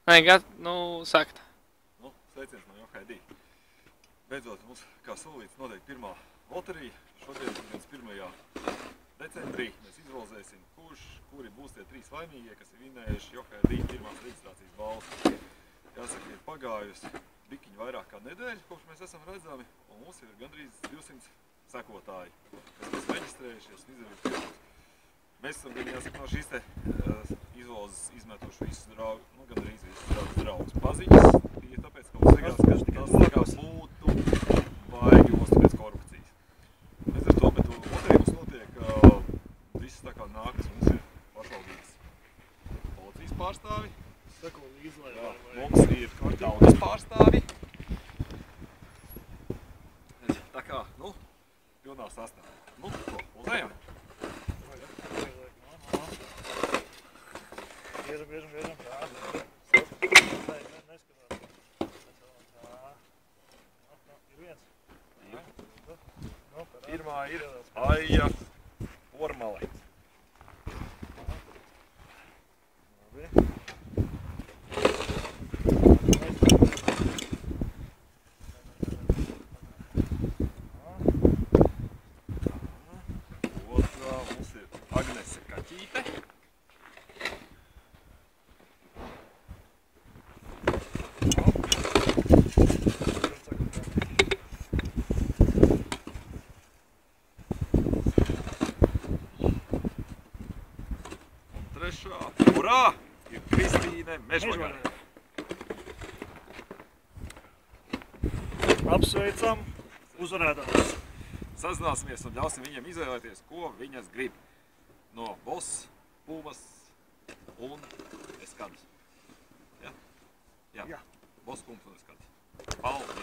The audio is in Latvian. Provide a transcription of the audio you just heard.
Nē, sakt. Sveiciens no Johai. Beidzot, mums, kā solīts, notiek pirmā loterija. Šodien, 1. decembrī, mēs izrozēsim, kuri būs tie 3 laimīgie, kas ir vinējuši Johai pirmās reģistrācijas balvas. Jāsaka, ir pagājusi bikiņi vairāk kā nedēļa, kopš mēs esam redzami, un mums ir gandrīz 200 sekotāji, kas mēs reģistrējušies un izdarījuši pirmos. Mēs esam, jāsaka, no šīs te izlozes izmetuši visus gandrīz visus draugus paziņas. Tāpēc, ka mums likās, ka būtu baigi ostu pēc korupcijas. Līdz ar to, bet loterija mums notiek viss tā kā nākas. Mums ir pašvaldības policijas pārstāvi. Mums ir tautas pārstāvi. Tā kā, pilnā sastāvā. Uzējam! Biežam. Pirmā ir Aija Ormale. Otrā mums ir Agnese Kaķīte. Urā! Ir Kristīne Mežvagare. Apsveicam uzvarētājus. Sazināsimies un ļausim viņiem izvēlēties, ko viņas grib. No Boss, Pumas un Eskadas. Ja? Jā. Boss, Pumas un Eskadas. Paldies!